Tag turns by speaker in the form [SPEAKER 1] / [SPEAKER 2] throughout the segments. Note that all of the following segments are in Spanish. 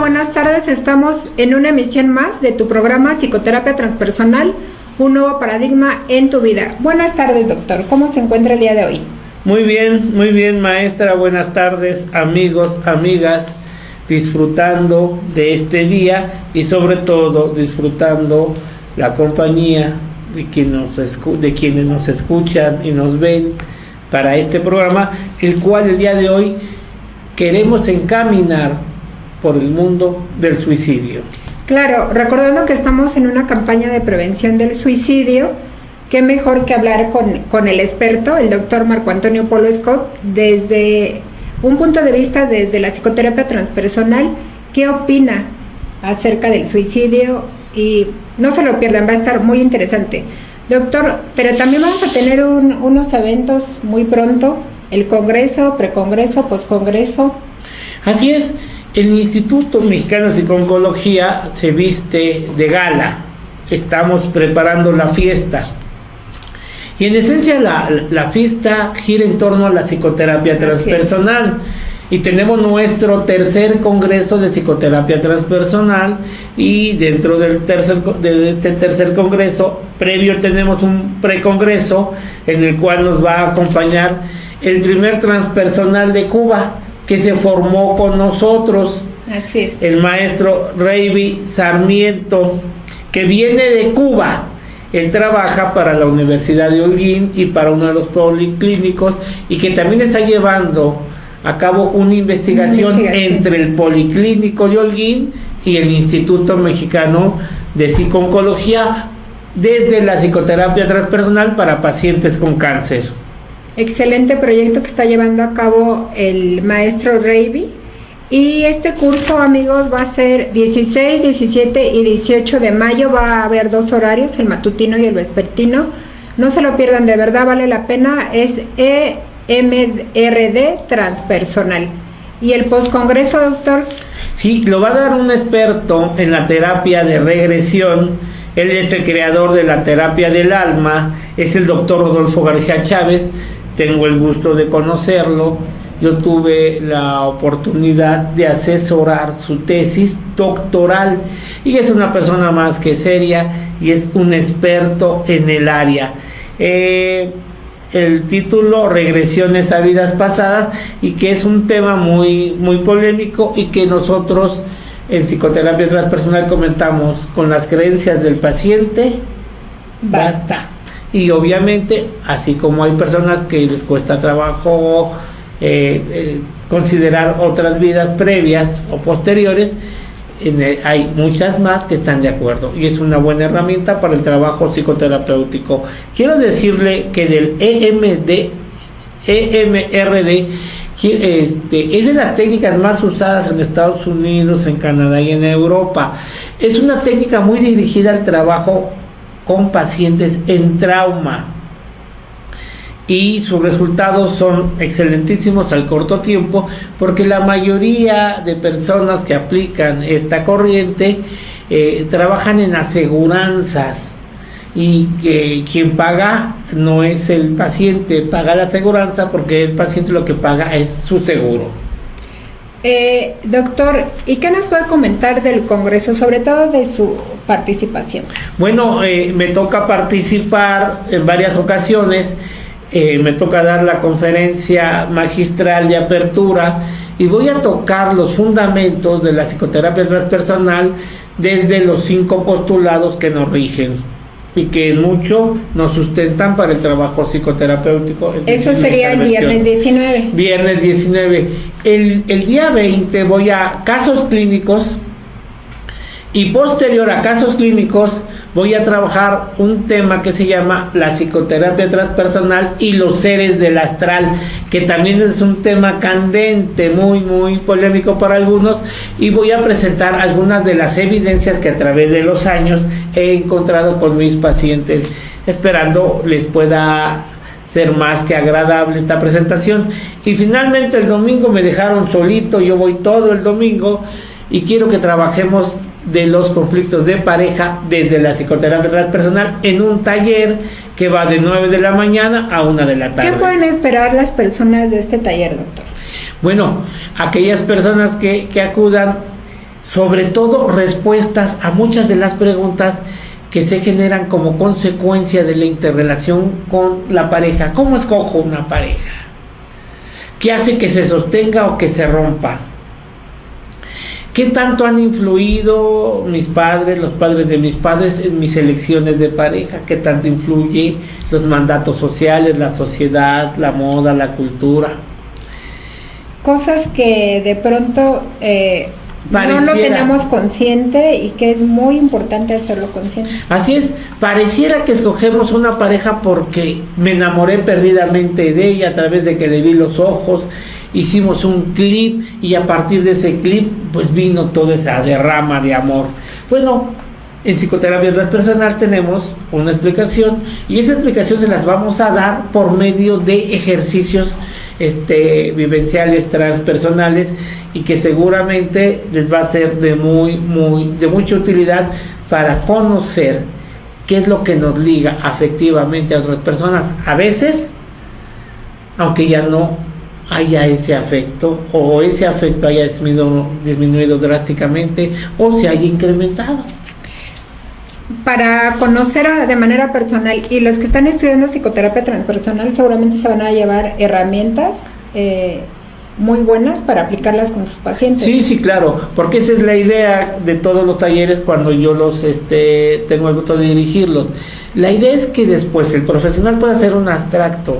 [SPEAKER 1] buenas tardes. Estamos en una emisión más de tu programa Psicoterapia Transpersonal, un nuevo paradigma en tu vida. Buenas tardes, doctor. ¿Cómo se encuentra el día de hoy?
[SPEAKER 2] Muy bien, maestra. Buenas tardes, amigos, amigas, disfrutando de este día y sobre todo disfrutando la compañía de quienes nos escuchan y nos ven para este programa, el cual el día de hoy queremos encaminar por el mundo del suicidio.
[SPEAKER 1] Claro, recordando que estamos en una campaña de prevención del suicidio, qué mejor que hablar con el experto, el doctor Marco Antonio Polo Scott, desde un punto de vista desde la psicoterapia transpersonal. ¿Qué opina acerca del suicidio? Y no se lo pierdan, va a estar muy interesante. Doctor, pero también vamos a tener unos eventos muy pronto, el congreso, precongreso, poscongreso.
[SPEAKER 2] Así es. El Instituto Mexicano de Psico-Oncología se viste de gala. Estamos preparando la fiesta. Y en esencia la fiesta gira en torno a la psicoterapia transpersonal. Y tenemos nuestro tercer congreso de psicoterapia transpersonal. Y dentro de este tercer congreso, previo tenemos un precongreso en el cual nos va a acompañar el primer transpersonal de Cuba, que se formó con nosotros.
[SPEAKER 1] Así es.
[SPEAKER 2] El maestro Reiby Sarmiento, que viene de Cuba. Él trabaja para la Universidad de Holguín y para uno de los policlínicos, y que también está llevando a cabo una investigación entre el Policlínico de Holguín y el Instituto Mexicano de Psico-Oncología desde la psicoterapia transpersonal para pacientes con cáncer.
[SPEAKER 1] Excelente proyecto que está llevando a cabo el maestro Reiby. Y este curso, amigos, va a ser 16, 17 y 18 de mayo. Va a haber 2 horarios, el matutino y el vespertino. No se lo pierdan, de verdad vale la pena. Es EMRD transpersonal. ¿Y el postcongreso, doctor?
[SPEAKER 2] Sí, lo va a dar un experto en la terapia de regresión. Él es el creador de la terapia del alma. Es el doctor Rodolfo García Chávez. Tengo el gusto de conocerlo. Yo tuve la oportunidad de asesorar su tesis doctoral y es una persona más que seria y es un experto en el área. El título, Regresiones a vidas pasadas, y que es un tema muy polémico y que nosotros en psicoterapia transpersonal comentamos: con las creencias del paciente basta. Y obviamente, así como hay personas que les cuesta trabajo considerar otras vidas previas o posteriores, hay muchas más que están de acuerdo, y es una buena herramienta para el trabajo psicoterapéutico. Quiero decirle que del EMRD es de las técnicas más usadas en Estados Unidos, en Canadá y en Europa. Es una técnica muy dirigida al trabajo con pacientes en trauma, y sus resultados son excelentísimos al corto tiempo, porque la mayoría de personas que aplican esta corriente trabajan en aseguranzas, y quien paga no es el paciente, paga la aseguranza, porque el paciente lo que paga es su seguro.
[SPEAKER 1] Doctor, ¿y qué nos puede comentar del congreso, sobre todo de su participación?
[SPEAKER 2] Bueno, me toca participar en varias ocasiones. Me toca dar la conferencia magistral de apertura y voy a tocar los fundamentos de la psicoterapia transpersonal desde los 5 postulados que nos rigen y que mucho nos sustentan para el trabajo psicoterapéutico.
[SPEAKER 1] Eso sería el viernes 19.
[SPEAKER 2] Viernes 19. El día 20 voy a casos clínicos, y posterior a casos clínicos voy a trabajar un tema que se llama la psicoterapia transpersonal y los seres del astral, que también es un tema candente, muy polémico para algunos, y voy a presentar algunas de las evidencias que a través de los años he encontrado con mis pacientes, esperando les pueda ser más que agradable esta presentación. Y finalmente el domingo me dejaron solito, yo voy todo el domingo y quiero que trabajemos de los conflictos de pareja desde la psicoterapia transpersonal en un taller que va de 9 de la mañana a 1 de la tarde.
[SPEAKER 1] ¿Qué pueden esperar las personas de este taller, doctor?
[SPEAKER 2] Bueno, aquellas personas que acudan sobre todo respuestas a muchas de las preguntas que se generan como consecuencia de la interrelación con la pareja. ¿Cómo escojo una pareja? ¿Qué hace que se sostenga o que se rompa? ¿Qué tanto han influido mis padres, los padres de mis padres en mis elecciones de pareja? ¿Qué tanto influye los mandatos sociales, la sociedad, la moda, la cultura?
[SPEAKER 1] Cosas que de pronto no lo tenemos consciente y que es muy importante hacerlo consciente.
[SPEAKER 2] Así es, pareciera que escogemos una pareja porque me enamoré perdidamente de ella a través de que le vi los ojos, hicimos un clip y a partir de ese clip pues vino toda esa derrama de amor. Bueno, en psicoterapia transpersonal tenemos una explicación y esa explicación se las vamos a dar por medio de ejercicios vivenciales transpersonales y que seguramente les va a ser de mucha utilidad para conocer qué es lo que nos liga afectivamente a otras personas. A veces, aunque ya no haya ese afecto o ese afecto haya disminuido drásticamente o se haya incrementado.
[SPEAKER 1] Para conocer de manera personal, y los que están estudiando psicoterapia transpersonal seguramente se van a llevar herramientas muy buenas para aplicarlas con sus pacientes.
[SPEAKER 2] Sí, claro, porque esa es la idea de todos los talleres cuando yo los tengo el gusto de dirigirlos. La idea es que después el profesional pueda hacer un abstracto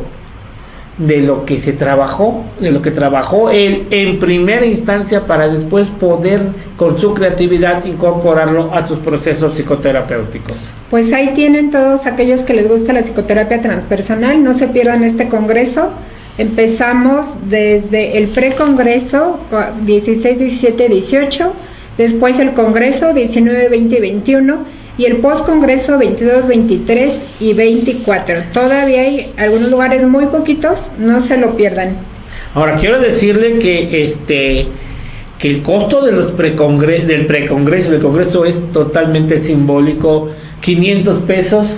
[SPEAKER 2] de lo que se trabajó, de lo que trabajó él en primera instancia para después poder con su creatividad incorporarlo a sus procesos psicoterapéuticos.
[SPEAKER 1] Pues ahí tienen todos aquellos que les gusta la psicoterapia transpersonal, no se pierdan este congreso. Empezamos desde el precongreso 16, 17, 18, después el congreso 19, 20 y 21 y el postcongreso 22, 23 y 24. Todavía hay algunos lugares muy poquitos, no se lo pierdan.
[SPEAKER 2] Ahora quiero decirle que el costo de los del congreso es totalmente simbólico, 500 pesos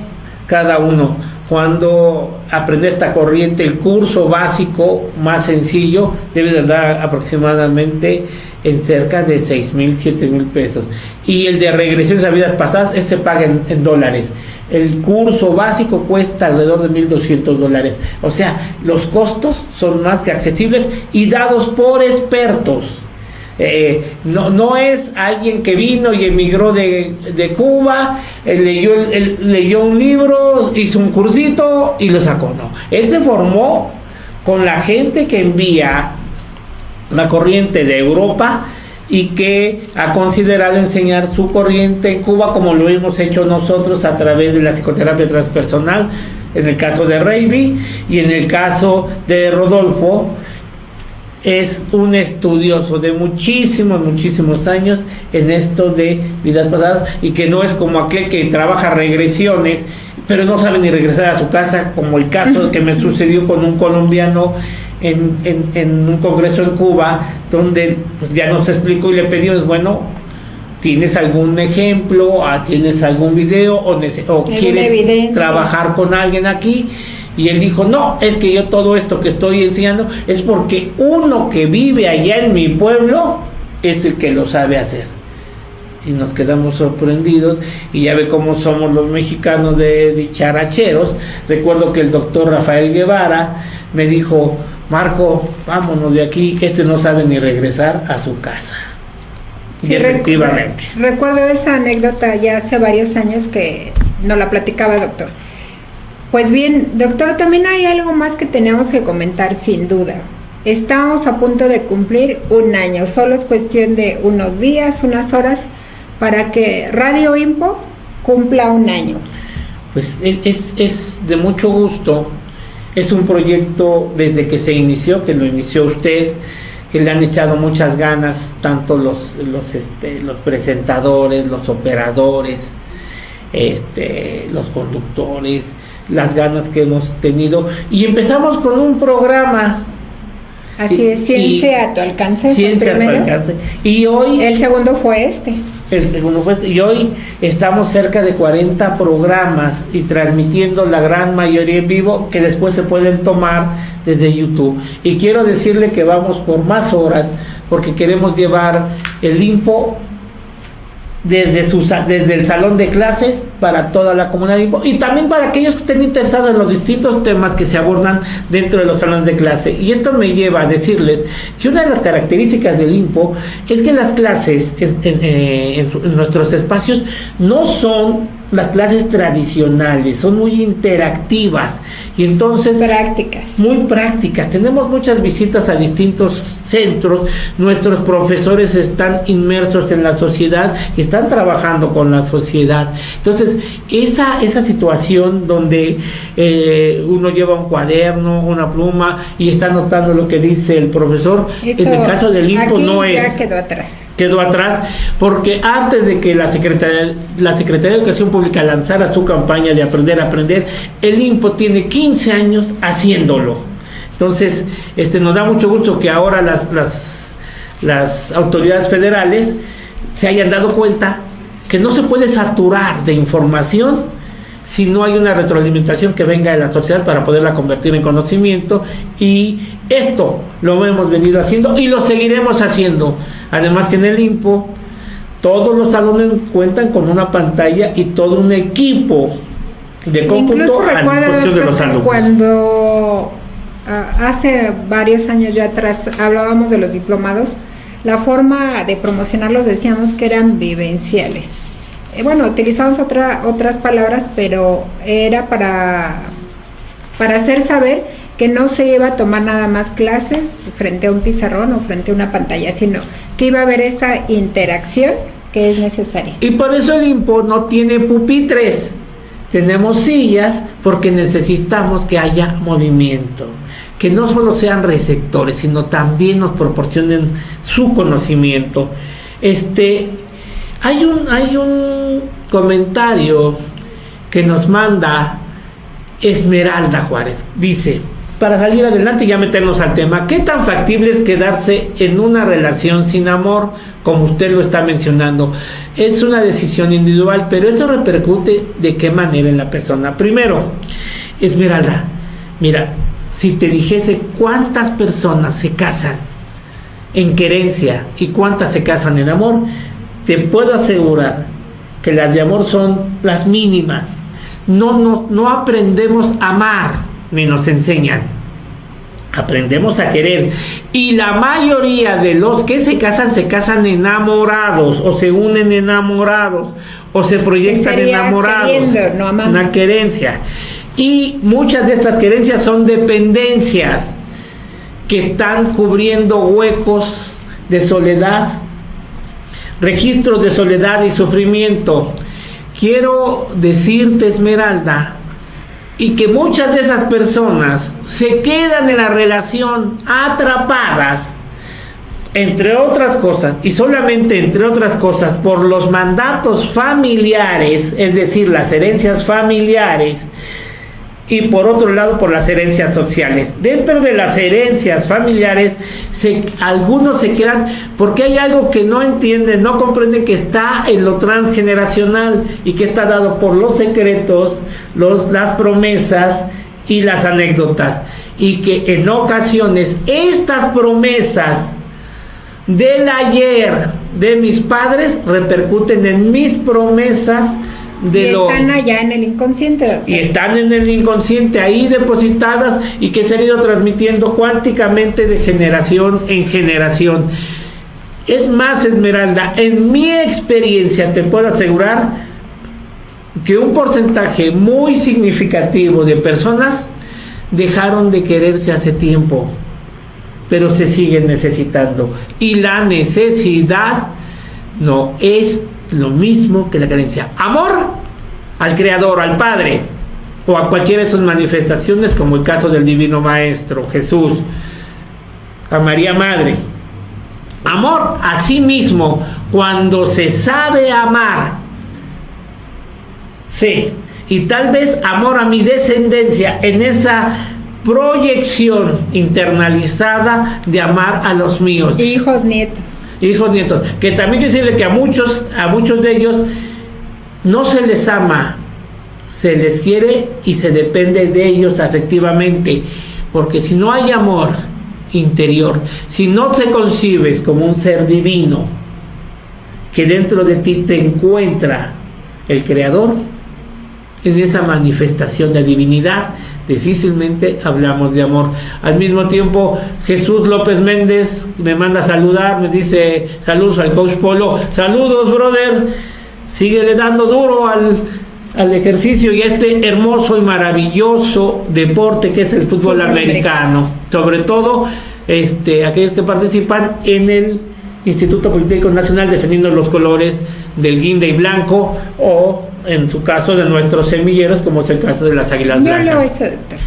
[SPEAKER 2] cada uno. Cuando aprende esta corriente, el curso básico más sencillo debe de dar aproximadamente en cerca de 6,000, 7,000 pesos. Y el de regresiones a vidas pasadas, se paga en dólares. El curso básico cuesta alrededor de $1,200. O sea, los costos son más que accesibles y dados por expertos. No es alguien que vino y emigró de Cuba, leyó un libro, hizo un cursito y lo sacó. No, él se formó con la gente que envía la corriente de Europa y que ha considerado enseñar su corriente en Cuba como lo hemos hecho nosotros a través de la psicoterapia transpersonal, en el caso de Reiby y en el caso de Rodolfo. Es un estudioso de muchísimos años en esto de vidas pasadas y que no es como aquel que trabaja regresiones pero no sabe ni regresar a su casa, como el caso que me sucedió con un colombiano en un congreso en Cuba, donde pues ya nos explicó y le pedimos, bueno, ¿tienes algún ejemplo? ¿Tienes algún video? ¿O quieres evidencia? Trabajar con alguien aquí? Y él dijo, no, es que yo todo esto que estoy enseñando es porque uno que vive allá en mi pueblo es el que lo sabe hacer. Y nos quedamos sorprendidos, y ya ve cómo somos los mexicanos de dicharacheros. Recuerdo que el doctor Rafael Guevara me dijo, Marco, vámonos de aquí, no sabe ni regresar a su casa. Sí, y efectivamente.
[SPEAKER 1] Recuerdo esa anécdota ya hace varios años que nos la platicaba, doctor. Pues bien, doctor, también hay algo más que tenemos que comentar, sin duda. Estamos a punto de cumplir 1 año, solo es cuestión de unos días, unas horas, para que Radio Info cumpla 1 año.
[SPEAKER 2] Pues es de mucho gusto. Es un proyecto desde que se inició, que lo inició usted, que le han echado muchas ganas, tanto los presentadores, los operadores, los conductores, las ganas que hemos tenido. Y empezamos con un programa.
[SPEAKER 1] Así es, Ciencia a tu alcance.
[SPEAKER 2] Ciencia a tu alcance. Y hoy...
[SPEAKER 1] El segundo fue este.
[SPEAKER 2] Y hoy estamos cerca de 40 programas y transmitiendo la gran mayoría en vivo, que después se pueden tomar desde YouTube. Y quiero decirle que vamos por más horas, porque queremos llevar el info desde el salón de clases para toda la comunidad y también para aquellos que estén interesados en los distintos temas que se abordan dentro de los salones de clase. Y esto me lleva a decirles que una de las características del INPO es que las clases en nuestros espacios no son las clases tradicionales, son muy interactivas y entonces muy prácticas. Tenemos muchas visitas a distintos centros, nuestros profesores están inmersos en la sociedad y están trabajando con la sociedad. Entonces esa situación donde uno lleva un cuaderno, una pluma y está anotando lo que dice el profesor, en el caso del INPO no es.
[SPEAKER 1] Ya quedó atrás,
[SPEAKER 2] porque antes de que la Secretaría de Educación Pública lanzara su campaña de Aprender a Aprender, el INPO tiene 15 años haciéndolo. Entonces, nos da mucho gusto que ahora las autoridades federales se hayan dado cuenta que no se puede saturar de información si no hay una retroalimentación que venga de la sociedad para poderla convertir en conocimiento, y esto lo hemos venido haciendo y lo seguiremos haciendo. Además que en el INPO todos los salones cuentan con una pantalla y todo un equipo de cómputo a disposición de los alumnos.
[SPEAKER 1] Cuando hace varios años ya atrás hablábamos de los diplomados, la forma de promocionarlos decíamos que eran vivenciales. Bueno, utilizamos otras palabras, pero era para hacer saber que no se iba a tomar nada más clases frente a un pizarrón o frente a una pantalla, sino que iba a haber esa interacción que es necesaria.
[SPEAKER 2] Y por eso el INPO no tiene pupitres, tenemos sillas, porque necesitamos que haya movimiento, que no solo sean receptores, sino también nos proporcionen su conocimiento. Hay un comentario que nos manda Esmeralda Juárez. Dice, para salir adelante y ya meternos al tema, ¿qué tan factible es quedarse en una relación sin amor, como usted lo está mencionando? Es una decisión individual, pero eso repercute de qué manera en la persona. Primero, Esmeralda, mira, si te dijese cuántas personas se casan en querencia y cuántas se casan en amor, te puedo asegurar que las de amor son las mínimas. No aprendemos a amar, ni nos enseñan. Aprendemos a querer. Y la mayoría de los que se casan enamorados, o se unen enamorados, o se proyectan enamorados.
[SPEAKER 1] Queriendo, no amando.
[SPEAKER 2] Una querencia. Y muchas de estas querencias son dependencias que están cubriendo huecos de soledad, registros de soledad y sufrimiento. Quiero decirte, Esmeralda, y que muchas de esas personas se quedan en la relación atrapadas, entre otras cosas, y solamente entre otras cosas, por los mandatos familiares, es decir, las herencias familiares, y por otro lado por las herencias sociales. Dentro de las herencias familiares, algunos se quedan porque hay algo que no entienden, no comprenden, que está en lo transgeneracional y que está dado por los secretos, las promesas y las anécdotas, y que en ocasiones estas promesas del ayer de mis padres repercuten en mis promesas
[SPEAKER 1] están allá en el inconsciente, doctor.
[SPEAKER 2] Y están en el inconsciente ahí depositadas, y que se han ido transmitiendo cuánticamente de generación en generación. Es más, Esmeralda, en mi experiencia te puedo asegurar que un porcentaje muy significativo de personas dejaron de quererse hace tiempo, pero se siguen necesitando, y la necesidad no es lo mismo que la carencia. Amor al Creador, al Padre, o a cualquiera de sus manifestaciones, como el caso del Divino Maestro Jesús, a María Madre. Amor a sí mismo, cuando se sabe amar, sí, y tal vez amor a mi descendencia, en esa proyección internalizada de amar a los míos.
[SPEAKER 1] Hijos, nietos,
[SPEAKER 2] que también quiero decirle que a muchos de ellos no se les ama, se les quiere y se depende de ellos afectivamente, porque si no hay amor interior, si no te concibes como un ser divino que dentro de ti te encuentra el Creador, en esa manifestación de divinidad, difícilmente hablamos de amor. Al mismo tiempo, Jesús López Méndez me manda a saludar, me dice saludos al coach Polo, saludos brother, síguele dando duro al ejercicio y a este hermoso y maravilloso deporte que es el fútbol americano, sobre todo aquellos que participan en el Instituto Politécnico Nacional defendiendo los colores del guinda y blanco, o en su caso de nuestros semilleros, como es el caso de las águilas blancas.
[SPEAKER 1] Yo leo ese, doctor.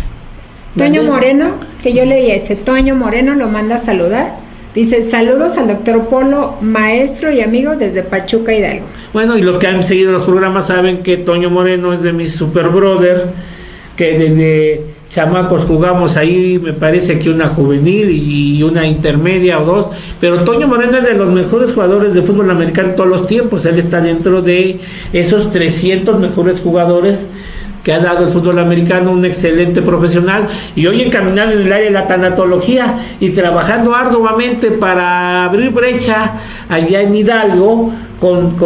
[SPEAKER 1] Toño Moreno, que yo leí ese, Toño Moreno lo manda a saludar. Dice, saludos al doctor Polo, maestro y amigo desde Pachuca, Hidalgo.
[SPEAKER 2] Bueno, y los que han seguido los programas saben que Toño Moreno es de mis super brother, que desde chamacos jugamos ahí, me parece que una juvenil y una intermedia o dos, pero Toño Moreno es de los mejores jugadores de fútbol americano de todos los tiempos. Él está dentro de esos 300 mejores jugadores que ha dado el fútbol americano, un excelente profesional, y hoy encaminado en el área de la tanatología y trabajando arduamente para abrir brecha allá en Hidalgo con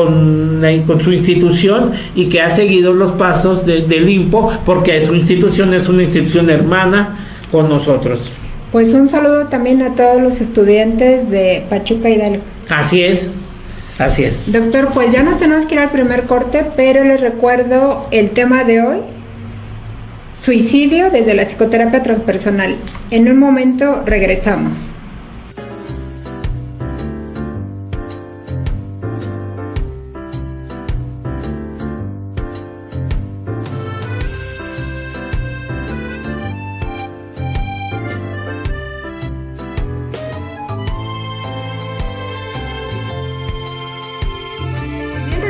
[SPEAKER 2] su institución, y que ha seguido los pasos del IMPO, porque su institución es una institución hermana con nosotros.
[SPEAKER 1] Pues un saludo también a todos los estudiantes de Pachuca, Hidalgo.
[SPEAKER 2] Así es. Así es.
[SPEAKER 1] Doctor, pues ya nos tenemos que ir al primer corte, pero les recuerdo el tema de hoy: suicidio desde la psicoterapia transpersonal. En un momento regresamos.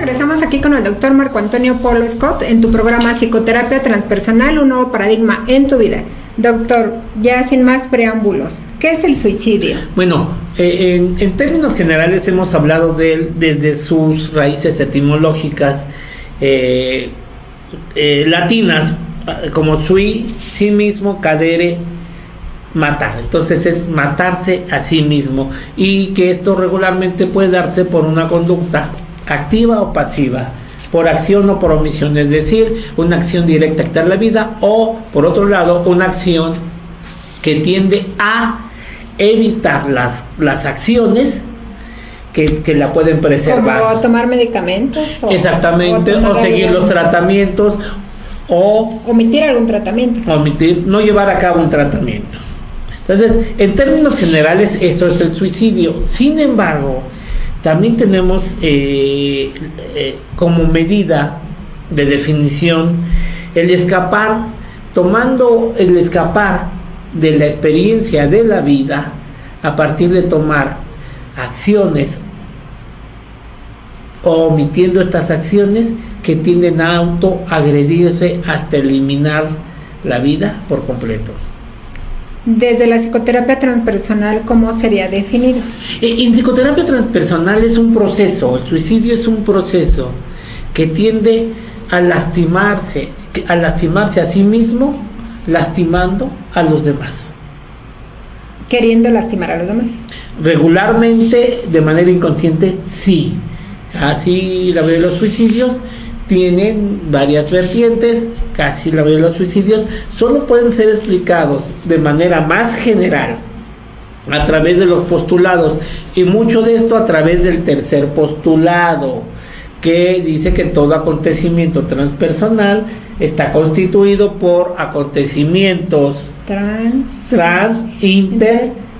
[SPEAKER 1] Regresamos aquí con el doctor Marco Antonio Polo Scott en tu programa Psicoterapia Transpersonal, un nuevo paradigma en tu vida. Doctor, ya sin más preámbulos, ¿qué es el suicidio?
[SPEAKER 2] Bueno, en términos generales hemos hablado de él desde sus raíces etimológicas latinas, como sui, sí mismo, cadere, matar. Entonces es matarse a sí mismo, y que esto regularmente puede darse por una conducta activa o pasiva, por acción o por omisión, es decir, una acción directa a quitar la vida, o por otro lado una acción que tiende a evitar las acciones que la pueden preservar,
[SPEAKER 1] como tomar medicamentos
[SPEAKER 2] exactamente, o seguir los tratamientos, o
[SPEAKER 1] omitir algún tratamiento,
[SPEAKER 2] no llevar a cabo un tratamiento. Entonces, en términos generales, esto es el suicidio. Sin embargo, también tenemos como medida de definición el escapar, tomando el escapar de la experiencia de la vida a partir de tomar acciones o omitiendo estas acciones que tienden a autoagredirse hasta eliminar la vida por completo.
[SPEAKER 1] Desde la psicoterapia transpersonal, ¿cómo sería definido?
[SPEAKER 2] En psicoterapia transpersonal es un proceso, el suicidio es un proceso que tiende a lastimarse a sí mismo, lastimando a los demás.
[SPEAKER 1] Queriendo lastimar a los demás.
[SPEAKER 2] Regularmente, de manera inconsciente, sí. Así la mayoría de los suicidios tienen varias vertientes. Casi la mayoría de los suicidios solo pueden ser explicados de manera más general a través de los postulados, y mucho de esto a través del tercer postulado, que dice que todo acontecimiento transpersonal está constituido por acontecimientos trans,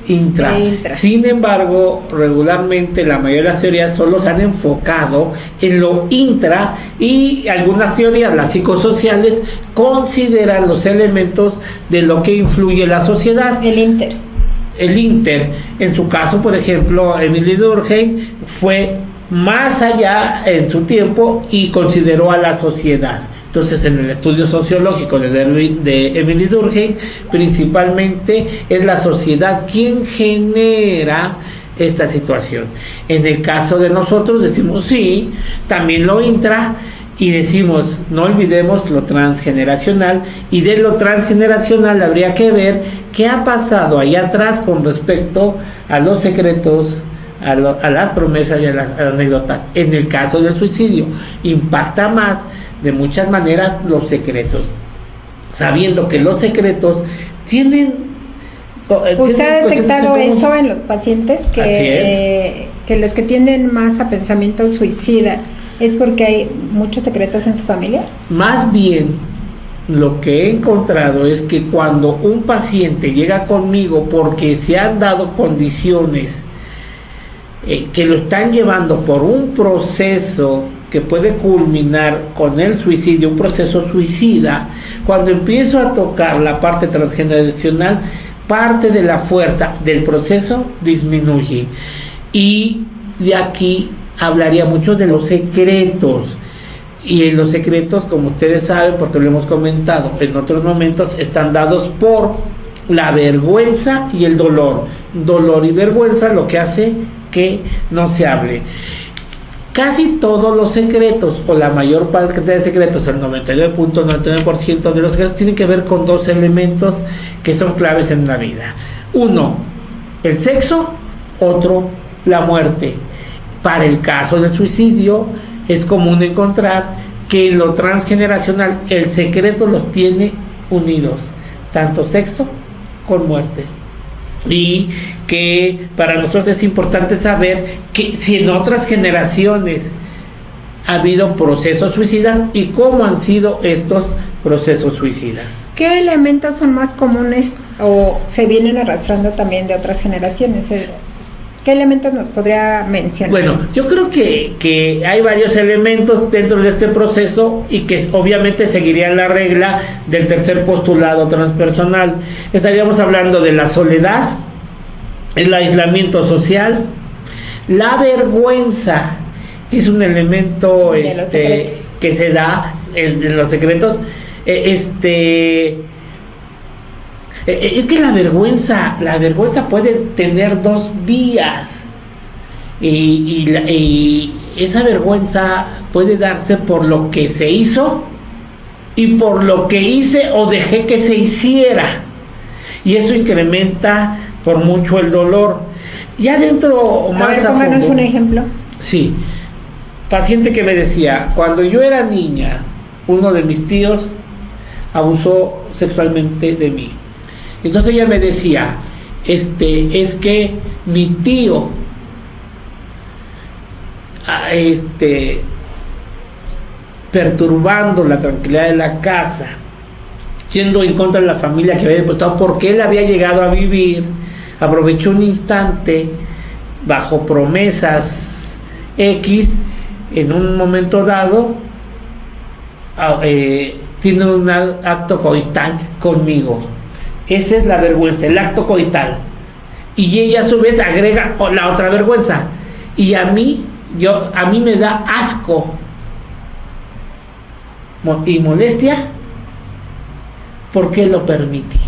[SPEAKER 2] intra. Sin embargo, regularmente la mayoría de las teorías solo se han enfocado en lo intra, y algunas teorías, las psicosociales, consideran los elementos de lo que influye la sociedad. El inter. En su caso, por ejemplo, Emily Durkheim fue más allá en su tiempo y consideró a la sociedad. Entonces, en el estudio sociológico de Emily Durkheim, principalmente es la sociedad quien genera esta situación. En el caso de nosotros decimos sí, también lo intra, y decimos no olvidemos lo transgeneracional, y de lo transgeneracional habría que ver qué ha pasado allá atrás con respecto a los secretos, a las promesas y a las anécdotas. En el caso del suicidio, impacta más de muchas maneras los secretos, sabiendo que los secretos tienen...
[SPEAKER 1] ¿Usted ha detectado eso en los pacientes? Que los que tienden más a pensamiento suicida es porque hay muchos secretos en su familia.
[SPEAKER 2] Más bien, lo que he encontrado es que cuando un paciente llega conmigo porque se han dado condiciones que lo están llevando por un proceso que puede culminar con el suicidio, un proceso suicida, cuando empiezo a tocar la parte transgeneracional, parte de la fuerza del proceso disminuye. Y de aquí hablaría mucho de los secretos. Y en los secretos, como ustedes saben, porque lo hemos comentado en otros momentos, están dados por la vergüenza y el dolor. Dolor y vergüenza lo que hace que no se hable. Casi todos los secretos, o la mayor parte de secretos, el 99.99% de los secretos, tienen que ver con dos elementos que son claves en la vida. Uno, el sexo; otro, la muerte. Para el caso del suicidio, es común encontrar que en lo transgeneracional el secreto los tiene unidos, tanto sexo con muerte. Y que para nosotros es importante saber que si en otras generaciones ha habido procesos suicidas y cómo han sido estos procesos suicidas.
[SPEAKER 1] ¿Qué elementos son más comunes o se vienen arrastrando también de otras generaciones? ¿Qué elementos nos podría mencionar?
[SPEAKER 2] Bueno, yo creo que hay varios elementos dentro de este proceso y que obviamente seguirían la regla del tercer postulado transpersonal. Estaríamos hablando de la soledad, el aislamiento social, la vergüenza, es un elemento que se da en los secretos. Es que la vergüenza puede tener dos vías y esa vergüenza puede darse por lo que se hizo y por lo que hice o dejé que se hiciera, y eso incrementa por mucho el dolor. Ya dentro más a fondo,
[SPEAKER 1] pónganos un ejemplo.
[SPEAKER 2] Sí, paciente que me decía: cuando yo era niña, uno de mis tíos abusó sexualmente de mí. Entonces ella me decía, es que mi tío, perturbando la tranquilidad de la casa, yendo en contra de la familia que había depositado, porque él había llegado a vivir, aprovechó un instante, bajo promesas X, en un momento dado, tiene un acto coital conmigo. Esa es la vergüenza, el acto coital. Y ella a su vez agrega la otra vergüenza. Y a mí me da asco y molestia porque lo permití.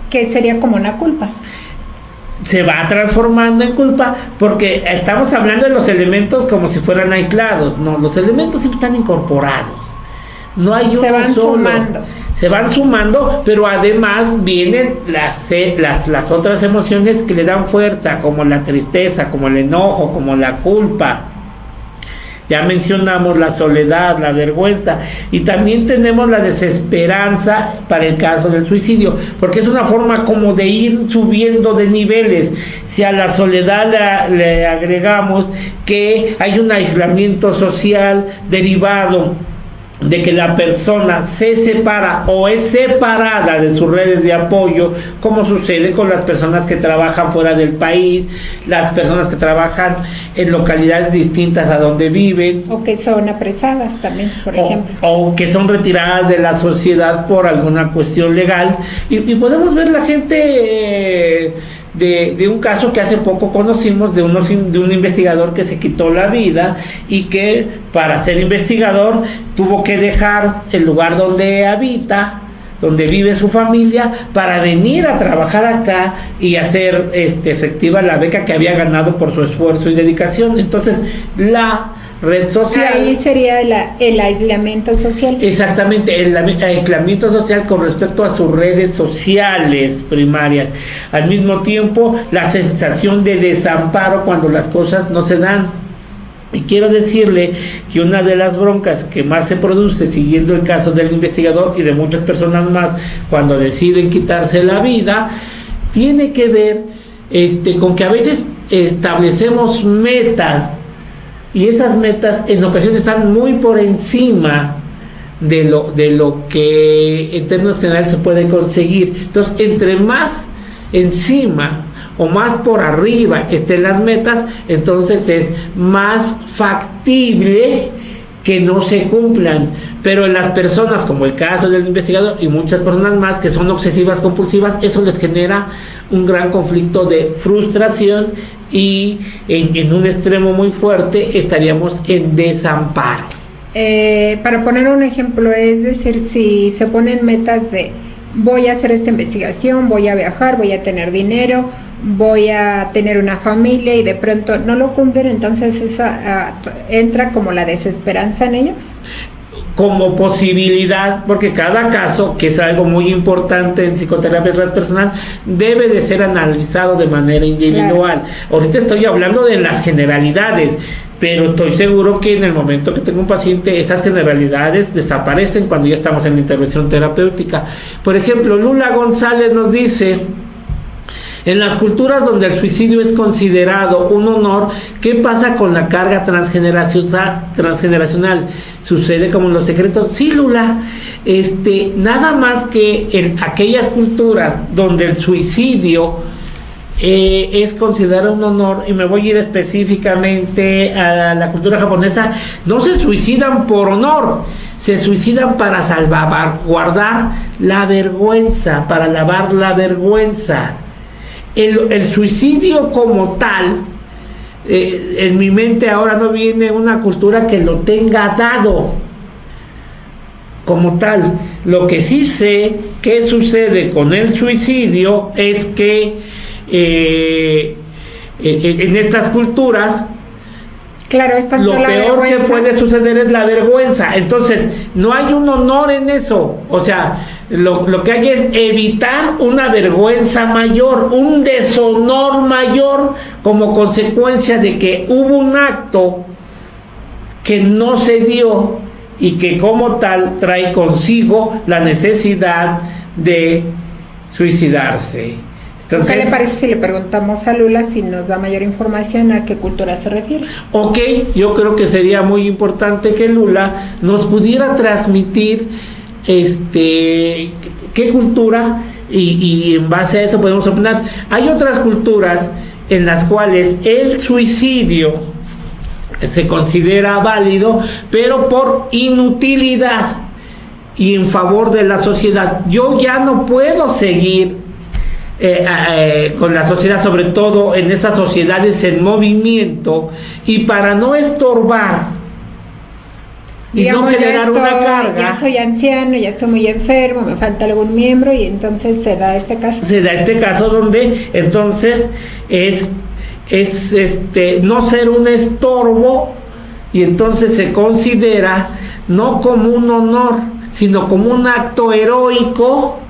[SPEAKER 1] Que sería como una culpa.
[SPEAKER 2] Se va transformando en culpa porque estamos hablando de los elementos como si fueran aislados. No, los elementos siempre están incorporados. No hay se van sumando, pero además vienen las otras emociones que le dan fuerza, como la tristeza, como el enojo, como la culpa. Ya mencionamos la soledad, la vergüenza, y también tenemos la desesperanza para el caso del suicidio, porque es una forma como de ir subiendo de niveles. Si a la soledad le agregamos que hay un aislamiento social derivado de que la persona se separa o es separada de sus redes de apoyo, como sucede con las personas que trabajan fuera del país, las personas que trabajan en localidades distintas a donde viven,
[SPEAKER 1] o que son apresadas también, por ejemplo,
[SPEAKER 2] o que son retiradas de la sociedad por alguna cuestión legal, y podemos ver la gente de un caso que hace poco conocimos de un investigador que se quitó la vida y que para ser investigador tuvo que dejar el lugar donde habita donde vive su familia, para venir a trabajar acá y hacer efectiva la beca que había ganado por su esfuerzo y dedicación. Entonces, la red social...
[SPEAKER 1] Ahí sería el aislamiento social.
[SPEAKER 2] Exactamente, el aislamiento social con respecto a sus redes sociales primarias. Al mismo tiempo, la sensación de desamparo cuando las cosas no se dan. Y quiero decirle que una de las broncas que más se produce, siguiendo el caso del investigador y de muchas personas más, cuando deciden quitarse la vida, tiene que ver con que a veces establecemos metas, y esas metas en ocasiones están muy por encima de lo que en términos generales se puede conseguir. Entonces, entre más encima o más por arriba estén las metas, entonces es más factible que no se cumplan. Pero en las personas, como el caso del investigador y muchas personas más que son obsesivas compulsivas, eso les genera un gran conflicto de frustración, y en un extremo muy fuerte estaríamos en desamparo.
[SPEAKER 1] Para poner un ejemplo, es decir, si se ponen metas de voy a hacer esta investigación, voy a viajar, voy a tener dinero, voy a tener una familia, y de pronto no lo cumplen, entonces eso entra como la desesperanza en ellos.
[SPEAKER 2] Como posibilidad, porque cada caso, que es algo muy importante en psicoterapia transpersonal, debe de ser analizado de manera individual. Claro. Ahorita estoy hablando de las generalidades, pero estoy seguro que en el momento que tengo un paciente, esas generalidades desaparecen cuando ya estamos en la intervención terapéutica. Por ejemplo, Lula González nos dice: en las culturas donde el suicidio es considerado un honor, ¿qué pasa con la carga transgeneracional? ¿Sucede como en los secretos? Sí, Lula, nada más que en aquellas culturas donde el suicidio es considerado un honor, y me voy a ir específicamente a la cultura japonesa, no se suicidan por honor, se suicidan para salvaguardar la vergüenza, para lavar la vergüenza. El suicidio como tal, en mi mente ahora no viene una cultura que lo tenga dado como tal. Lo que sí sé que sucede con el suicidio es que en estas culturas,
[SPEAKER 1] claro,
[SPEAKER 2] lo peor que puede suceder es la vergüenza. Entonces, no hay un honor en eso. O sea, lo que hay es evitar una vergüenza mayor, un deshonor mayor, como consecuencia de que hubo un acto que no se dio y que como tal trae consigo la necesidad de suicidarse. Entonces,
[SPEAKER 1] ¿qué le parece si le preguntamos a Lula si nos da mayor información a qué cultura se refiere?
[SPEAKER 2] Ok, yo creo que sería muy importante que Lula nos pudiera transmitir qué cultura, y en base a eso podemos opinar. Hay otras culturas en las cuales el suicidio se considera válido, pero por inutilidad y en favor de la sociedad. Yo ya no puedo seguir con la sociedad, sobre todo en esas sociedades en movimiento, y para no estorbar y
[SPEAKER 1] digamos,
[SPEAKER 2] no generar una carga.
[SPEAKER 1] Ya soy anciano, ya estoy muy enfermo, me falta algún miembro, y entonces se da este caso.
[SPEAKER 2] Se da este caso donde entonces es no ser un estorbo, y entonces se considera no como un honor, sino como un acto heroico,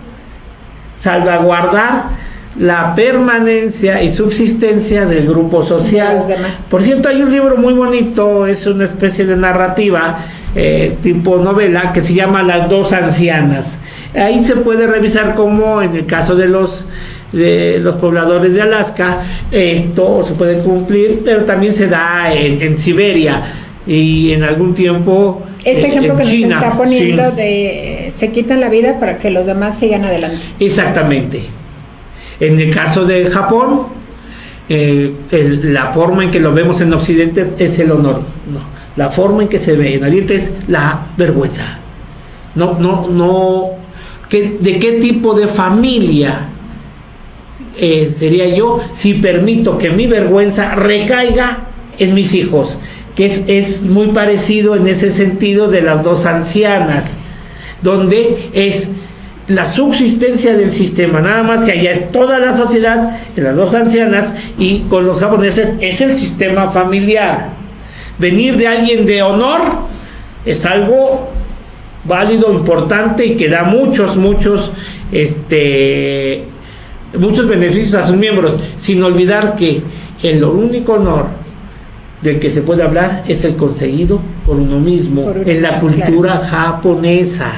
[SPEAKER 2] salvaguardar la permanencia y subsistencia del grupo social. Por cierto, hay un libro muy bonito, es una especie de narrativa tipo novela, que se llama Las dos ancianas. Ahí se puede revisar cómo en el caso de los pobladores de Alaska esto se puede cumplir, pero también se da en Siberia y en algún tiempo
[SPEAKER 1] ejemplo que
[SPEAKER 2] China,
[SPEAKER 1] nos está poniendo, sí, de se quitan la vida para que los demás sigan adelante.
[SPEAKER 2] Exactamente. En el caso de Japón, la forma en que lo vemos en Occidente es el honor. No, la forma en que se ve en Oriente es la vergüenza. ¿De qué tipo de familia sería yo si permito que mi vergüenza recaiga en mis hijos? Que es muy parecido en ese sentido de las dos ancianas, donde es la subsistencia del sistema, nada más que allá es toda la sociedad, en las dos ancianas, y con los japoneses es el sistema familiar. Venir de alguien de honor es algo válido, importante y que da muchos beneficios a sus miembros, sin olvidar que el único honor del que se puede hablar es el conseguido por uno mismo, en la cultura japonesa.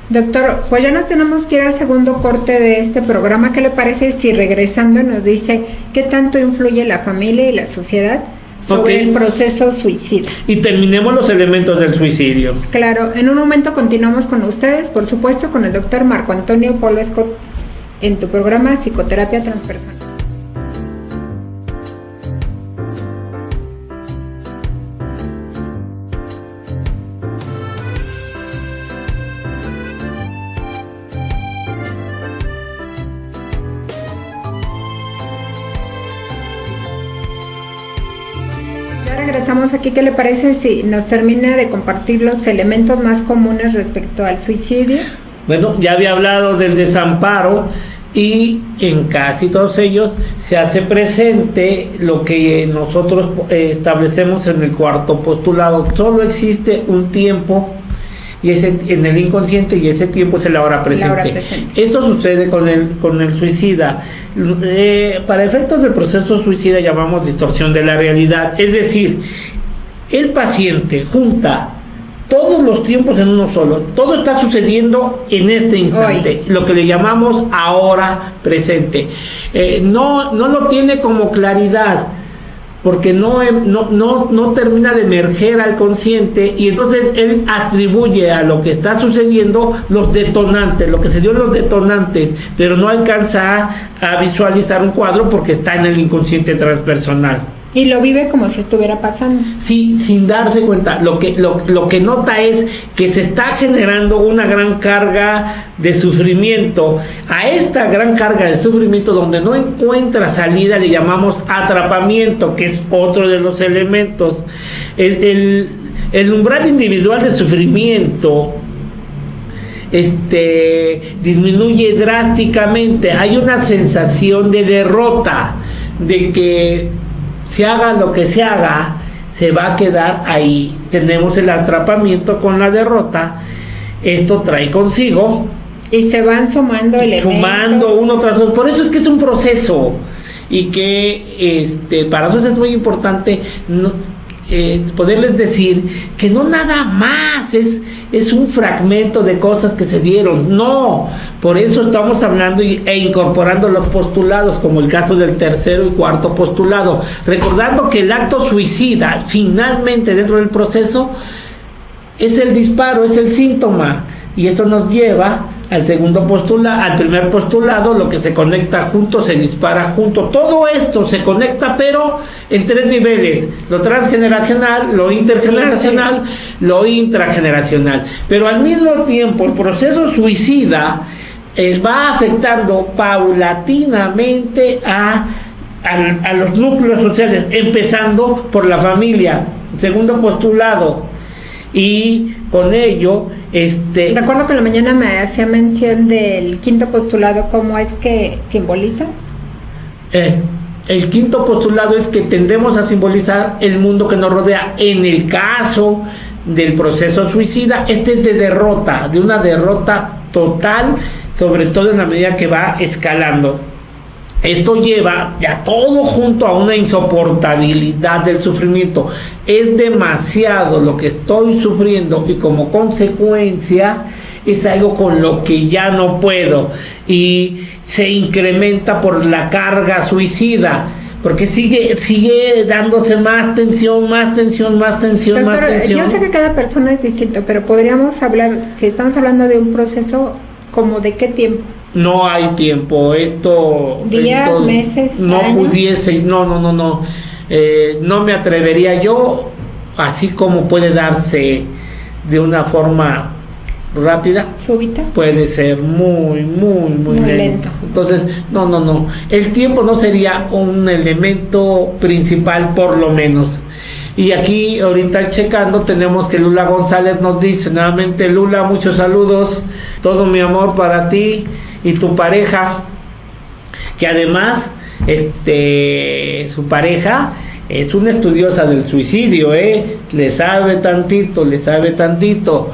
[SPEAKER 1] Doctor, pues ya nos tenemos que ir al segundo corte de este programa. ¿Qué le parece si regresando nos dice qué tanto influye la familia y la sociedad sobre el proceso suicida?
[SPEAKER 2] Y terminemos los elementos del suicidio.
[SPEAKER 1] Claro, en un momento continuamos con ustedes, por supuesto, con el doctor Marco Antonio Polo Scott en tu programa Psicoterapia Transpersonal. Regresamos aquí. ¿Qué le parece si nos termina de compartir los elementos más comunes respecto al suicidio?
[SPEAKER 2] Bueno, ya había hablado del desamparo y en casi todos ellos se hace presente lo que nosotros establecemos en el cuarto postulado. Solo existe un tiempo y ese en el inconsciente, y ese tiempo es la hora presente. Esto sucede con el suicida. Para efectos del proceso suicida llamamos distorsión de la realidad, es decir, el paciente junta todos los tiempos en uno solo. Todo está sucediendo en este instante, lo que le llamamos ahora presente. No lo tiene como claridad, porque no termina de emerger al consciente, y entonces él atribuye a lo que está sucediendo los detonantes, lo que se dio en los detonantes, pero no alcanza a visualizar un cuadro porque está en el inconsciente transpersonal.
[SPEAKER 1] Y lo vive como si estuviera pasando.
[SPEAKER 2] Sí, sin darse cuenta. Lo que nota es que se está generando una gran carga de sufrimiento. A esta gran carga de sufrimiento, donde no encuentra salida, le llamamos atrapamiento, que es otro de los elementos. El umbral individual de sufrimiento disminuye drásticamente. Hay una sensación de derrota, de que se haga lo que se haga, se va a quedar ahí. Tenemos el atrapamiento con la derrota. Esto trae consigo,
[SPEAKER 1] y se van sumando elementos.
[SPEAKER 2] Sumando uno tras otro. Por eso es que es un proceso, y que para eso es muy importante poderles decir que no nada más es un fragmento de cosas que se dieron. No, por eso estamos hablando e incorporando los postulados, como el caso del tercero y cuarto postulado, recordando que el acto suicida finalmente dentro del proceso es el disparo, es el síntoma, y esto nos lleva al segundo postulado, al primer postulado. Lo que se conecta junto se dispara junto. Todo esto se conecta, pero en tres niveles: lo transgeneracional, lo intergeneracional, lo intrageneracional. Pero al mismo tiempo el proceso suicida va afectando paulatinamente a los núcleos sociales, empezando por la familia. Segundo postulado. Y con ello,
[SPEAKER 1] recuerdo que en la mañana me hacía mención del quinto postulado. ¿Cómo es que simboliza?
[SPEAKER 2] El quinto postulado es que tendemos a simbolizar el mundo que nos rodea. En el caso del proceso suicida, es de derrota, de una derrota total, sobre todo en la medida que va escalando. Esto lleva ya todo junto a una insoportabilidad del sufrimiento. Es demasiado lo que estoy sufriendo, y como consecuencia es algo con lo que ya no puedo, y se incrementa por la carga suicida, porque sigue dándose más tensión. Doctor,
[SPEAKER 1] yo sé que cada persona es distinto, pero podríamos hablar, si estamos hablando de un proceso, ¿como de qué tiempo?
[SPEAKER 2] No hay tiempo.
[SPEAKER 1] Días, meses,
[SPEAKER 2] no
[SPEAKER 1] años.
[SPEAKER 2] Pudiese, no me atrevería yo, así como puede darse de una forma rápida,
[SPEAKER 1] súbita,
[SPEAKER 2] puede ser muy lento. Entonces, no, el tiempo no sería un elemento principal, por lo menos. Y aquí ahorita checando tenemos que Lula González nos dice nuevamente: Lula, muchos saludos, todo mi amor para ti y tu pareja, que además su pareja es una estudiosa del suicidio, le sabe tantito.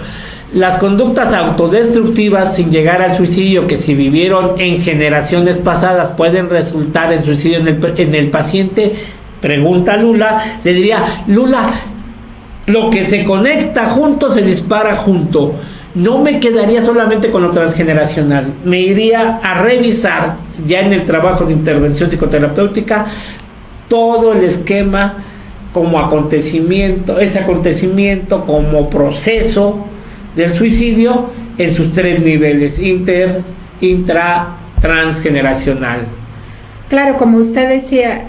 [SPEAKER 2] Las conductas autodestructivas sin llegar al suicidio, que si vivieron en generaciones pasadas pueden resultar en suicidio en el paciente, pregunta Lula. Le diría: Lula, lo que se conecta junto se dispara junto. No me quedaría solamente con lo transgeneracional, me iría a revisar ya en el trabajo de intervención psicoterapéutica todo el esquema como acontecimiento, ese acontecimiento como proceso del suicidio en sus 3 niveles: inter, intra, transgeneracional.
[SPEAKER 1] Claro, como usted decía,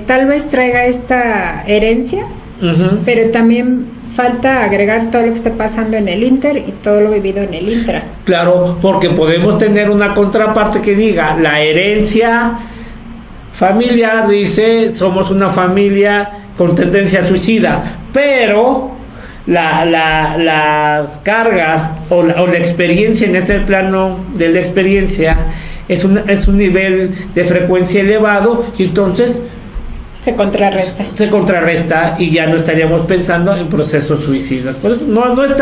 [SPEAKER 1] tal vez traiga esta herencia, pero también falta agregar todo lo que está pasando en el inter y todo lo vivido en el intra.
[SPEAKER 2] Claro, porque podemos tener una contraparte que diga: la herencia familiar dice somos una familia con tendencia suicida, pero las cargas o la experiencia en este plano de la experiencia es un nivel de frecuencia elevado, y entonces se contrarresta y ya no estaríamos pensando en procesos suicidas. Por eso no es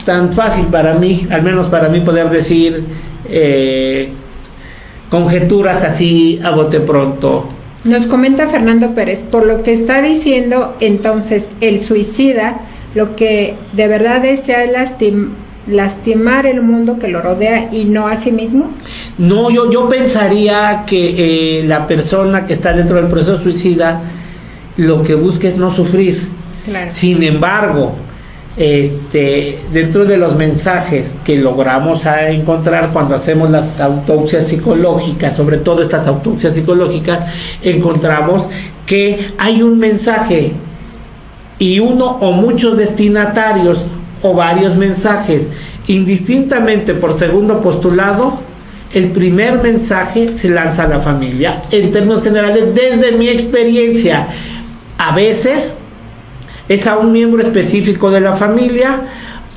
[SPEAKER 2] tan fácil para mí, al menos para mí, poder decir conjeturas así a bote pronto.
[SPEAKER 1] Nos comenta Fernando Pérez: por lo que está diciendo, entonces el suicida lo que de verdad desea es lastimar el mundo que lo rodea y no a sí mismo.
[SPEAKER 2] No, yo pensaría que la persona que está dentro del proceso suicida lo que busca es no sufrir.
[SPEAKER 1] Claro.
[SPEAKER 2] Sin embargo, dentro de los mensajes que logramos encontrar cuando hacemos las autopsias psicológicas, sobre todo estas autopsias psicológicas, encontramos que hay un mensaje y uno o muchos destinatarios o varios mensajes, indistintamente por segundo postulado. El primer mensaje se lanza a la familia. En términos generales, desde mi experiencia, a veces es a un miembro específico de la familia,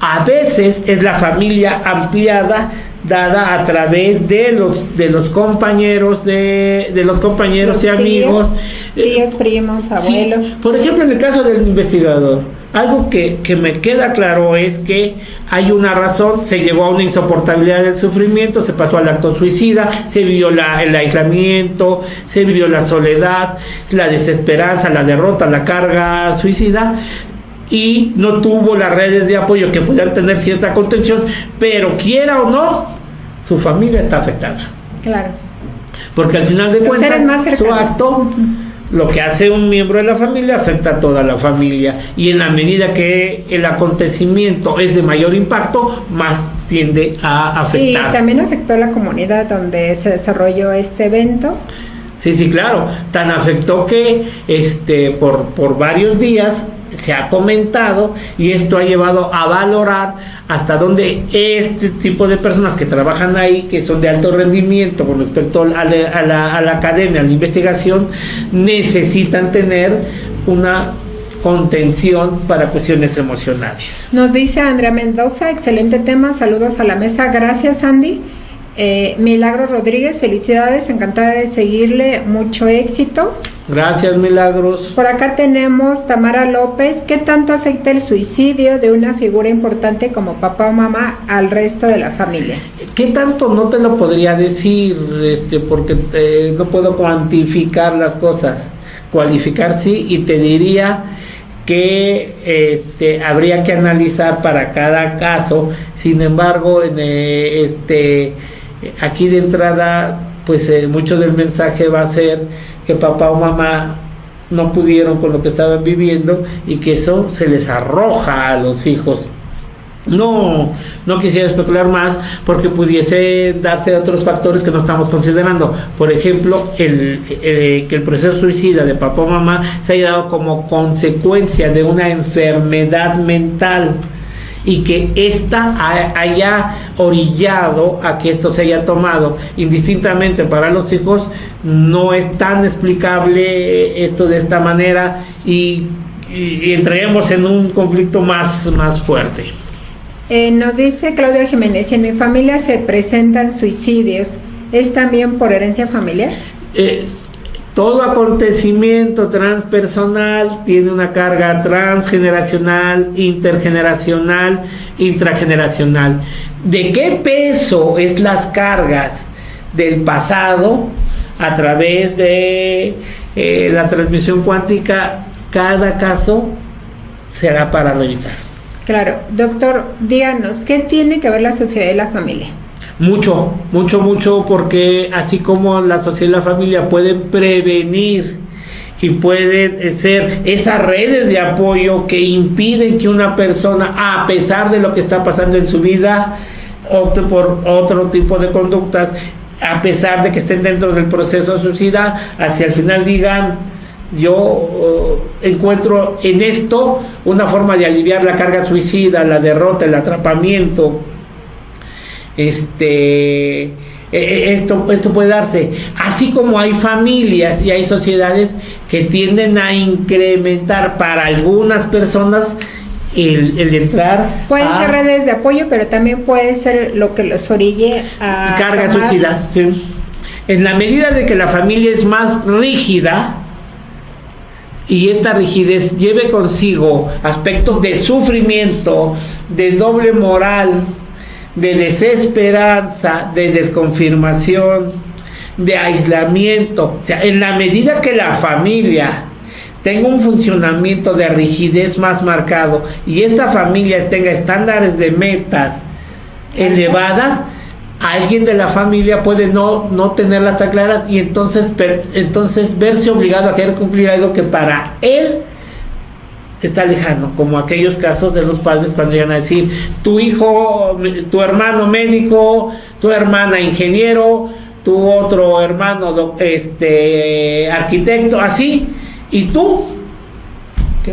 [SPEAKER 2] a veces es la familia ampliada, dada a través de los compañeros y amigos,
[SPEAKER 1] tíos, primos, abuelos.
[SPEAKER 2] Sí. Por ejemplo, en el caso del investigador, algo que me queda claro es que hay una razón: se llevó a una insoportabilidad del sufrimiento, se pasó al acto suicida, se vivió el aislamiento, se vivió la soledad, la desesperanza, la derrota, la carga suicida, y no tuvo las redes de apoyo que pudieran tener cierta contención, pero quiera o no, su familia está afectada.
[SPEAKER 1] Claro.
[SPEAKER 2] Porque al final de cuentas, su acto, lo que hace un miembro de la familia, afecta a toda la familia, y en la medida que el acontecimiento es de mayor impacto, más tiende a afectar.
[SPEAKER 1] Y también afectó a la comunidad donde se desarrolló este evento.
[SPEAKER 2] Sí, claro, tan afectó que por varios días se ha comentado, y esto ha llevado a valorar hasta dónde este tipo de personas que trabajan ahí, que son de alto rendimiento con respecto a la academia, a la investigación, necesitan tener una contención para cuestiones emocionales.
[SPEAKER 1] Nos dice Andrea Mendoza: excelente tema, saludos a la mesa. Gracias, Andy. Milagros Rodríguez: felicidades, encantada de seguirle, mucho éxito.
[SPEAKER 2] Gracias, Milagros.
[SPEAKER 1] Por acá tenemos Tamara López: ¿qué tanto afecta el suicidio de una figura importante como papá o mamá al resto de la familia?
[SPEAKER 2] ¿Qué tanto? No te lo podría decir, porque no puedo cuantificar las cosas. Cualificar sí, y te diría que habría que analizar para cada caso. Sin embargo, aquí de entrada, pues mucho del mensaje va a ser que papá o mamá no pudieron con lo que estaban viviendo, y que eso se les arroja a los hijos. No quisiera especular más, porque pudiese darse otros factores que no estamos considerando. Por ejemplo, que el proceso suicida de papá o mamá se haya dado como consecuencia de una enfermedad mental, y que ésta haya orillado a que esto se haya tomado. Indistintamente para los hijos no es tan explicable esto de esta manera y entraremos en un conflicto más fuerte.
[SPEAKER 1] Nos dice Claudia Jiménez, si en mi familia se presentan suicidios, ¿es también por herencia familiar?
[SPEAKER 2] Todo acontecimiento transpersonal tiene una carga transgeneracional, intergeneracional, intrageneracional. ¿De qué peso es las cargas del pasado a través de la transmisión cuántica? Cada caso será para revisar.
[SPEAKER 1] Claro. Doctor, díganos, ¿qué tiene que ver la sociedad y la familia?
[SPEAKER 2] Mucho, porque así como la sociedad y la familia pueden prevenir y pueden ser esas redes de apoyo que impiden que una persona, a pesar de lo que está pasando en su vida, opte por otro tipo de conductas, a pesar de que estén dentro del proceso suicida, hacia el final digan, yo encuentro en esto una forma de aliviar la carga suicida, la derrota, el atrapamiento. Esto puede darse, así como hay familias y hay sociedades que tienden a incrementar para algunas personas el entrar.
[SPEAKER 1] Pueden ser redes de apoyo, pero también puede ser lo que los orille a
[SPEAKER 2] cargas suicidas, ¿sí? En la medida de que la familia es más rígida y esta rigidez lleve consigo aspectos de sufrimiento, de doble moral, de desesperanza, de desconfirmación, de aislamiento. O sea, en la medida que la familia tenga un funcionamiento de rigidez más marcado y esta familia tenga estándares de metas elevadas, alguien de la familia puede no tenerlas tan claras y entonces verse obligado a querer cumplir algo que para él está lejano, como aquellos casos de los padres cuando llegan a decir, tu hijo, tu hermano médico, tu hermana ingeniero, tu otro hermano arquitecto, así, y tú.